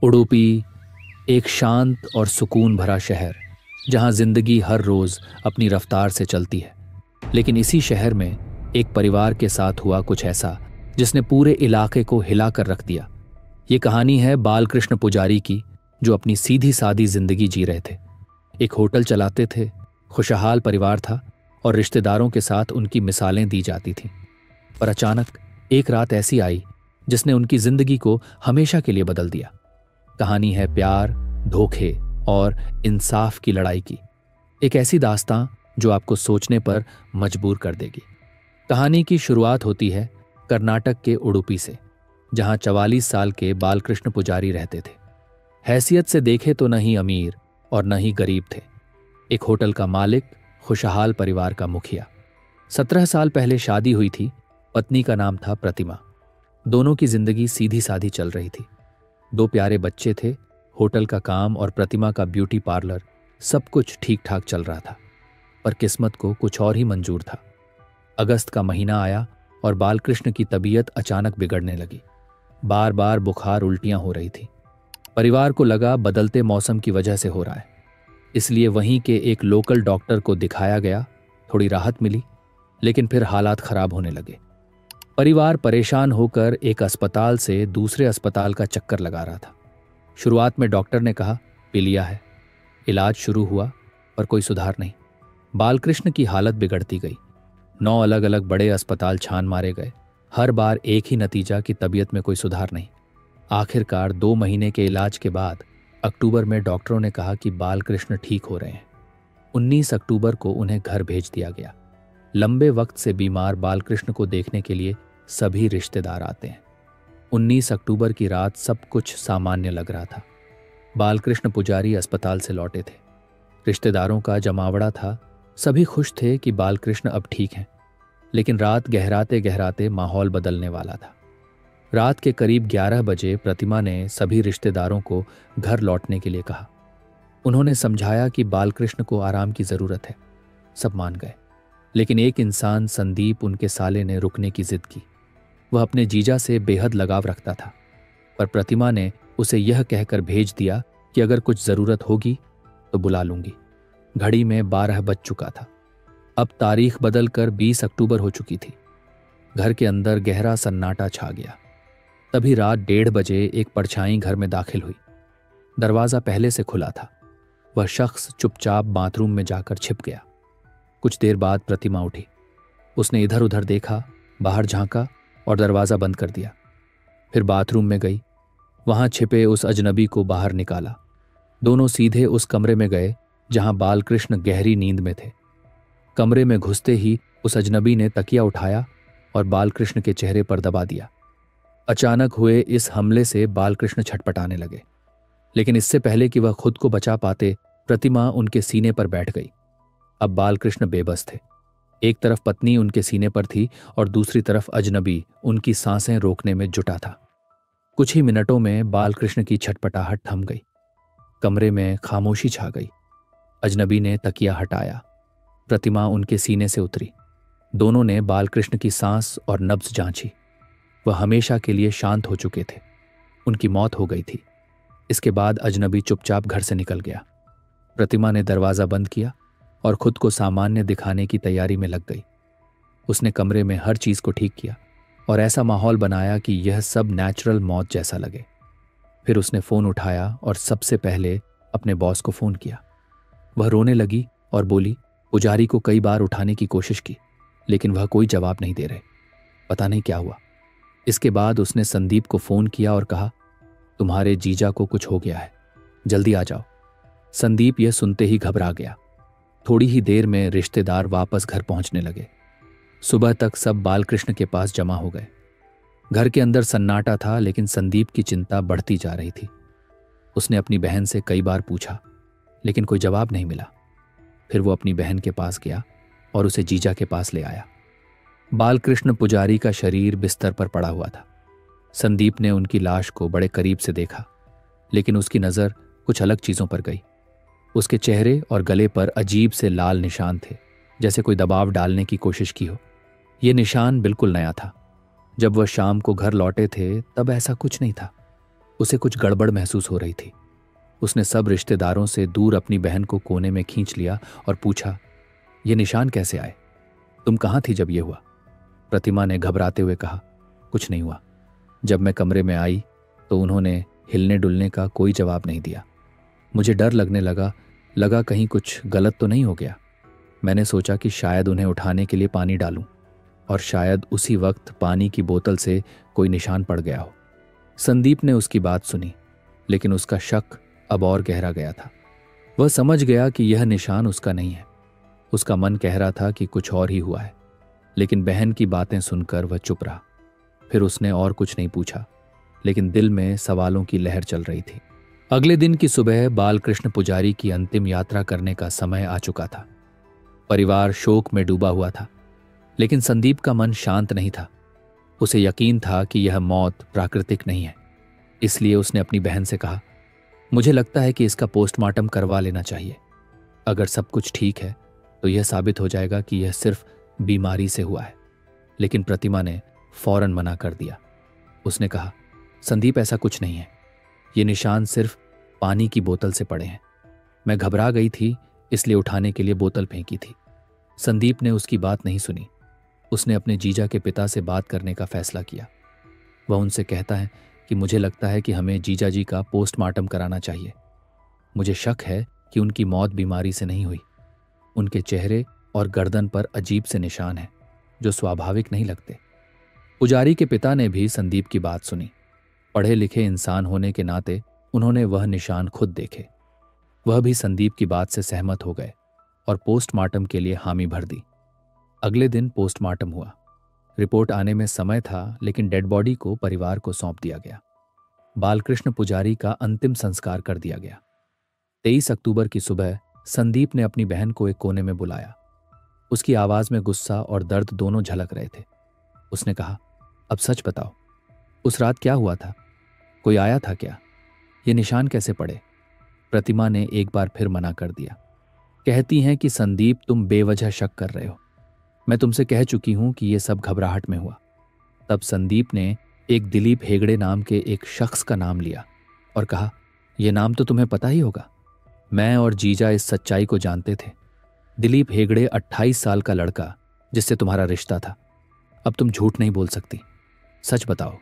उडुपी एक शांत और सुकून भरा शहर, जहां जिंदगी हर रोज अपनी रफ्तार से चलती है। लेकिन इसी शहर में एक परिवार के साथ हुआ कुछ ऐसा जिसने पूरे इलाके को हिला कर रख दिया। ये कहानी है बालकृष्ण पुजारी की, जो अपनी सीधी सादी जिंदगी जी रहे थे। एक होटल चलाते थे, खुशहाल परिवार था और रिश्तेदारों के साथ उनकी मिसालें दी जाती थीं। पर अचानक एक रात ऐसी आई जिसने उनकी जिंदगी को हमेशा के लिए बदल दिया। कहानी है प्यार, धोखे और इंसाफ की लड़ाई की। एक ऐसी दास्तां जो आपको सोचने पर मजबूर कर देगी। कहानी की शुरुआत होती है कर्नाटक के उडुपी से, जहां 44 साल के बालकृष्ण पुजारी रहते थे। हैसियत से देखे तो न ही अमीर और न ही गरीब थे। एक होटल का मालिक, खुशहाल परिवार का मुखिया। 17 साल पहले शादी हुई थी। पत्नी का नाम था प्रतिमा। दोनों की जिंदगी सीधी सादी चल रही थी। 2 प्यारे बच्चे थे। होटल का काम और प्रतिमा का ब्यूटी पार्लर, सब कुछ ठीक ठाक चल रहा था। पर किस्मत को कुछ और ही मंजूर था। अगस्त का महीना आया और बालकृष्ण की तबीयत अचानक बिगड़ने लगी। बार बार बुखार, उल्टियां हो रही थी। परिवार को लगा बदलते मौसम की वजह से हो रहा है, इसलिए वहीं के एक लोकल डॉक्टर को दिखाया गया। थोड़ी राहत मिली, लेकिन फिर हालात खराब होने लगे। परिवार परेशान होकर एक अस्पताल से दूसरे अस्पताल का चक्कर लगा रहा था। शुरुआत में डॉक्टर ने कहा पीलिया है। इलाज शुरू हुआ, पर कोई सुधार नहीं। बालकृष्ण की हालत बिगड़ती गई। 9 अलग अलग बड़े अस्पताल छान मारे गए। हर बार एक ही नतीजा कि तबीयत में कोई सुधार नहीं। आखिरकार 2 महीने के इलाज के बाद अक्टूबर में डॉक्टरों ने कहा कि बालकृष्ण ठीक हो रहे हैं। 19 अक्टूबर को उन्हें घर भेज दिया गया। लंबे वक्त से बीमार बालकृष्ण को देखने के लिए सभी रिश्तेदार आते हैं। 19 अक्टूबर की रात सब कुछ सामान्य लग रहा था। बालकृष्ण पुजारी अस्पताल से लौटे थे। रिश्तेदारों का जमावड़ा था। सभी खुश थे कि बालकृष्ण अब ठीक हैं। लेकिन रात गहराते गहराते माहौल बदलने वाला था। रात के करीब 11 बजे प्रतिमा ने सभी रिश्तेदारों को घर लौटने के लिए कहा। उन्होंने समझाया कि बालकृष्ण को आराम की जरूरत है। सब मान गए, लेकिन एक इंसान, संदीप, उनके साले ने रुकने की जिद की। वह अपने जीजा से बेहद लगाव रखता था, पर प्रतिमा ने उसे यह कहकर भेज दिया कि अगर कुछ जरूरत होगी तो बुला लूंगी। घड़ी में 12 बज चुका था। अब तारीख बदलकर 20 अक्टूबर हो चुकी थी। घर के अंदर गहरा सन्नाटा छा गया। तभी रात 1:30 बजे एक परछाई घर में दाखिल हुई। दरवाजा पहले से खुला था। वह शख्स चुपचाप बाथरूम में जाकर छिप गया। कुछ देर बाद प्रतिमा उठी। उसने इधर उधर देखा, बाहर झांका और दरवाजा बंद कर दिया। फिर बाथरूम में गई। वहां छिपे उस अजनबी को बाहर निकाला। दोनों सीधे उस कमरे में गए जहां बालकृष्ण गहरी नींद में थे। कमरे में घुसते ही उस अजनबी ने तकिया उठाया और बालकृष्ण के चेहरे पर दबा दिया। अचानक हुए इस हमले से बालकृष्ण छटपटाने लगे, लेकिन इससे पहले कि वह खुद को बचा पाते, प्रतिमा उनके सीने पर बैठ गई। अब बालकृष्ण बेबस थे। एक तरफ पत्नी उनके सीने पर थी और दूसरी तरफ अजनबी उनकी सांसें रोकने में जुटा था। कुछ ही मिनटों में बालकृष्ण की छटपटाहट थम गई। कमरे में खामोशी छा गई। अजनबी ने तकिया हटाया। प्रतिमा उनके सीने से उतरी। दोनों ने बालकृष्ण की सांस और नब्ज जांची। वह हमेशा के लिए शांत हो चुके थे। उनकी मौत हो गई थी। इसके बाद अजनबी चुपचाप घर से निकल गया। प्रतिमा ने दरवाजा बंद किया और खुद को सामान्य दिखाने की तैयारी में लग गई। उसने कमरे में हर चीज को ठीक किया और ऐसा माहौल बनाया कि यह सब नेचुरल मौत जैसा लगे। फिर उसने फोन उठाया और सबसे पहले अपने बॉस को फोन किया। वह रोने लगी और बोली, पुजारी को कई बार उठाने की कोशिश की, लेकिन वह कोई जवाब नहीं दे रहे। पता नहीं क्या हुआ। इसके बाद उसने संदीप को फोन किया और कहा, तुम्हारे जीजा को कुछ हो गया है, जल्दी आ जाओ। संदीप यह सुनते ही घबरा गया। थोड़ी ही देर में रिश्तेदार वापस घर पहुंचने लगे। सुबह तक सब बालकृष्ण के पास जमा हो गए। घर के अंदर सन्नाटा था, लेकिन संदीप की चिंता बढ़ती जा रही थी। उसने अपनी बहन से कई बार पूछा, लेकिन कोई जवाब नहीं मिला। फिर वो अपनी बहन के पास गया और उसे जीजा के पास ले आया। बालकृष्ण पुजारी का शरीर बिस्तर पर पड़ा हुआ था। संदीप ने उनकी लाश को बड़े करीब से देखा, लेकिन उसकी नज़र कुछ अलग चीज़ों पर गई। उसके चेहरे और गले पर अजीब से लाल निशान थे, जैसे कोई दबाव डालने की कोशिश की हो। यह निशान बिल्कुल नया था। जब वह शाम को घर लौटे थे तब ऐसा कुछ नहीं था। उसे कुछ गड़बड़ महसूस हो रही थी। उसने सब रिश्तेदारों से दूर अपनी बहन को कोने में खींच लिया और पूछा, ये निशान कैसे आए? तुम कहाँ थी जब ये हुआ? प्रतिमा ने घबराते हुए कहा, कुछ नहीं हुआ। जब मैं कमरे में आई तो उन्होंने हिलने डुलने का कोई जवाब नहीं दिया। मुझे डर लगने लगा कहीं कुछ गलत तो नहीं हो गया। मैंने सोचा कि शायद उन्हें उठाने के लिए पानी डालूं और शायद उसी वक्त पानी की बोतल से कोई निशान पड़ गया हो। संदीप ने उसकी बात सुनी, लेकिन उसका शक अब और गहरा गया था। वह समझ गया कि यह निशान उसका नहीं है। उसका मन कह रहा था कि कुछ और ही हुआ है, लेकिन बहन की बातें सुनकर वह चुप रहा। फिर उसने और कुछ नहीं पूछा, लेकिन दिल में सवालों की लहर चल रही थी। अगले दिन की सुबह बालकृष्ण पुजारी की अंतिम यात्रा करने का समय आ चुका था। परिवार शोक में डूबा हुआ था, लेकिन संदीप का मन शांत नहीं था। उसे यकीन था कि यह मौत प्राकृतिक नहीं है। इसलिए उसने अपनी बहन से कहा, मुझे लगता है कि इसका पोस्टमार्टम करवा लेना चाहिए। अगर सब कुछ ठीक है तो यह साबित हो जाएगा कि यह सिर्फ बीमारी से हुआ है। लेकिन प्रतिमा ने फौरन मना कर दिया। उसने कहा, संदीप, ऐसा कुछ नहीं है। ये निशान सिर्फ पानी की बोतल से पड़े हैं। मैं घबरा गई थी, इसलिए उठाने के लिए बोतल फेंकी थी। संदीप ने उसकी बात नहीं सुनी। उसने अपने जीजा के पिता से बात करने का फैसला किया। वह उनसे कहता है कि मुझे लगता है कि हमें जीजा जी का पोस्टमार्टम कराना चाहिए। मुझे शक है कि उनकी मौत बीमारी से नहीं हुई। उनके चेहरे और गर्दन पर अजीब से निशान हैं जो स्वाभाविक नहीं लगते। पुजारी के पिता ने भी संदीप की बात सुनी। पढ़े लिखे इंसान होने के नाते उन्होंने वह निशान खुद देखे। वह भी संदीप की बात से सहमत हो गए और पोस्टमार्टम के लिए हामी भर दी। अगले दिन पोस्टमार्टम हुआ। रिपोर्ट आने में समय था, लेकिन डेड बॉडी को परिवार को सौंप दिया गया। बालकृष्ण पुजारी का अंतिम संस्कार कर दिया गया। 23 अक्टूबर की सुबह संदीप ने अपनी बहन को एक कोने में बुलाया। उसकी आवाज में गुस्सा और दर्द दोनों झलक रहे थे। उसने कहा, अब सच बताओ, उस रात क्या हुआ था? कोई आया था क्या? ये निशान कैसे पड़े? प्रतिमा ने एक बार फिर मना कर दिया। कहती हैं कि संदीप, तुम बेवजह शक कर रहे हो। मैं तुमसे कह चुकी हूं कि यह सब घबराहट में हुआ। तब संदीप ने एक दिलीप हेगड़े नाम के एक शख्स का नाम लिया और कहा, यह नाम तो तुम्हें पता ही होगा। मैं और जीजा इस सच्चाई को जानते थे। दिलीप हेगड़े 28 साल का लड़का जिससे तुम्हारा रिश्ता था। अब तुम झूठ नहीं बोल सकती। सच बताओ,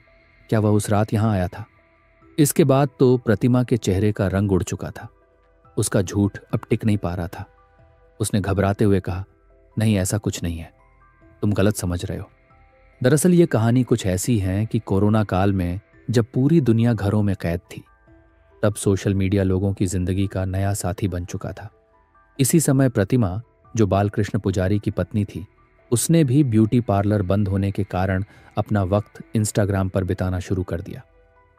क्या वह उस रात यहां आया था? इसके बाद तो प्रतिमा के चेहरे का रंग उड़ चुका था। उसका झूठ अब टिक नहीं पा रहा था। उसने घबराते हुए कहा, नहीं, ऐसा कुछ नहीं है। तुम गलत समझ रहे हो। दरअसल ये कहानी कुछ ऐसी है कि कोरोना काल में जब पूरी दुनिया घरों में कैद थी, तब सोशल मीडिया लोगों की जिंदगी का नया साथी बन चुका था। इसी समय प्रतिमा, जो बालकृष्ण पुजारी की पत्नी थी, उसने भी ब्यूटी पार्लर बंद होने के कारण अपना वक्त इंस्टाग्राम पर बिताना शुरू कर दिया।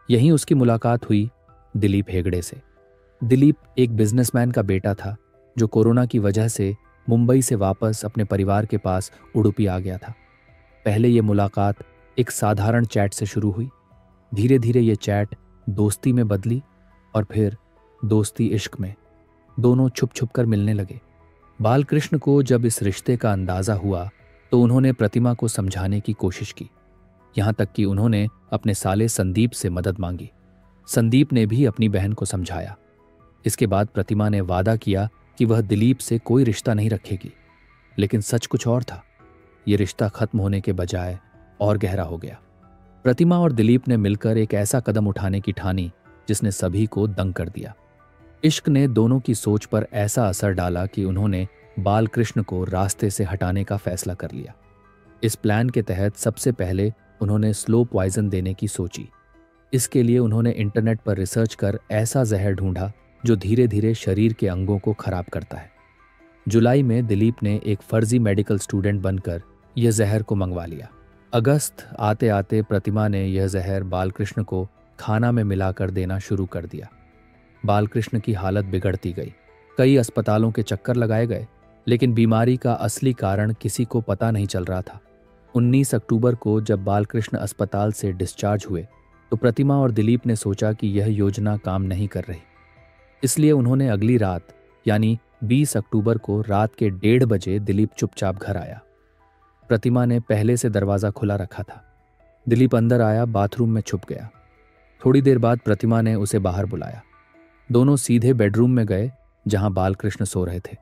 यहीं उसकी मुलाकात हुई दिलीप हेगड़े से। दिलीप एक बिजनेसमैन का बेटा था जो कोरोना की वजह से मुंबई से वापस अपने परिवार के पास उडुपी आ गया था। पहले ये मुलाकात एक साधारण चैट से शुरू हुई। धीरे धीरे ये चैट दोस्ती में बदली और फिर दोस्ती इश्क में। दोनों छुप छुप कर मिलने लगे। बालकृष्ण को जब इस रिश्ते का अंदाजा हुआ तो उन्होंने प्रतिमा को समझाने की कोशिश की। यहां तक कि उन्होंने अपने साले संदीप से मदद मांगी। संदीप ने भी अपनी बहन को समझाया। इसके बाद प्रतिमा ने वादा किया कि वह दिलीप से कोई रिश्ता नहीं रखेगी। लेकिन सच कुछ और था। यह रिश्ता खत्म होने के बजाय और गहरा हो गया। प्रतिमा और दिलीप ने मिलकर एक ऐसा कदम उठाने की ठानी जिसने सभी को दंग कर दिया। इश्क ने दोनों की सोच पर ऐसा असर डाला कि उन्होंने बालकृष्ण को रास्ते से हटाने का फैसला कर लिया। इस प्लान के तहत सबसे पहले उन्होंने स्लो पॉइजन देने की सोची। इसके लिए उन्होंने इंटरनेट पर रिसर्च कर ऐसा जहर ढूंढा जो धीरे धीरे शरीर के अंगों को खराब करता है। जुलाई में दिलीप ने एक फर्जी मेडिकल स्टूडेंट बनकर यह जहर को मंगवा लिया। अगस्त आते आते प्रतिमा ने यह जहर बालकृष्ण को खाना में मिलाकर देना शुरू कर दिया। बालकृष्ण की हालत बिगड़ती गई। कई अस्पतालों के चक्कर लगाए गए, लेकिन बीमारी का असली कारण किसी को पता नहीं चल रहा था। 19 अक्टूबर को जब बालकृष्ण अस्पताल से डिस्चार्ज हुए तो प्रतिमा और दिलीप ने सोचा कि यह योजना काम नहीं कर रही। इसलिए उन्होंने अगली रात यानी 20 अक्टूबर को रात के 1:30 बजे दिलीप चुपचाप घर आया। प्रतिमा ने पहले से दरवाजा खुला रखा था। दिलीप अंदर आया, बाथरूम में छुप गया। थोड़ी देर बाद प्रतिमा ने उसे बाहर बुलाया। दोनों सीधे बेडरूम में गए जहां बालकृष्ण सो रहे थे।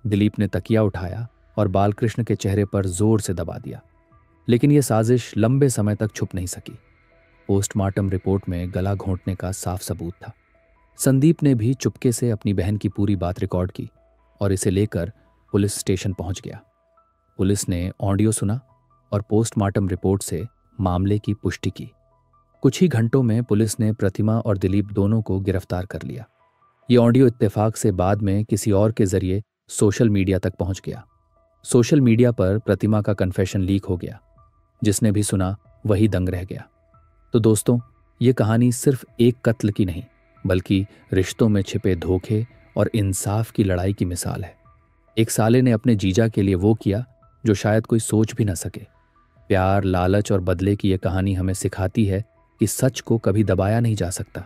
दिलीप ने तकिया उठाया और बालकृष्ण के चेहरे पर जोर से दबा दिया, लेकिन यह साजिश लंबे समय तक छुप नहीं सकी। पोस्टमार्टम रिपोर्ट में गला घोंटने का साफ सबूत था। संदीप ने भी चुपके से अपनी बहन की पूरी बात रिकॉर्ड की और इसे लेकर पुलिस स्टेशन पहुंच गया। पुलिस ने ऑडियो सुना और पोस्टमार्टम रिपोर्ट से मामले की पुष्टि की। कुछ ही घंटों में पुलिस ने प्रतिमा और दिलीप दोनों को गिरफ्तार कर लिया। ये ऑडियो इत्तेफाक से बाद में किसी और के जरिए सोशल मीडिया तक पहुंच गया। सोशल मीडिया पर प्रतिमा का कन्फेशन लीक हो गया। जिसने भी सुना वही दंग रह गया। तो दोस्तों, ये कहानी सिर्फ एक कत्ल की नहीं, बल्कि रिश्तों में छिपे धोखे और इंसाफ की लड़ाई की मिसाल है। एक साले ने अपने जीजा के लिए वो किया जो शायद कोई सोच भी न सके। प्यार, लालच और बदले की यह कहानी हमें सिखाती है कि सच को कभी दबाया नहीं जा सकता।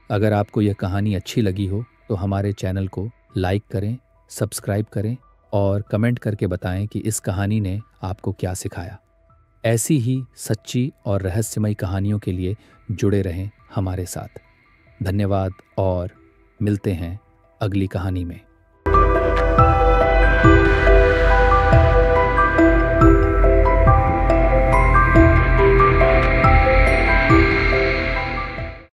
अगर आपको यह कहानी अच्छी लगी हो तो हमारे चैनल को लाइक करें, सब्सक्राइब करें और कमेंट करके बताएं कि इस कहानी ने आपको क्या सिखाया। ऐसी ही सच्ची और रहस्यमयी कहानियों के लिए जुड़े रहें हमारे साथ। धन्यवाद और मिलते हैं अगली कहानी में।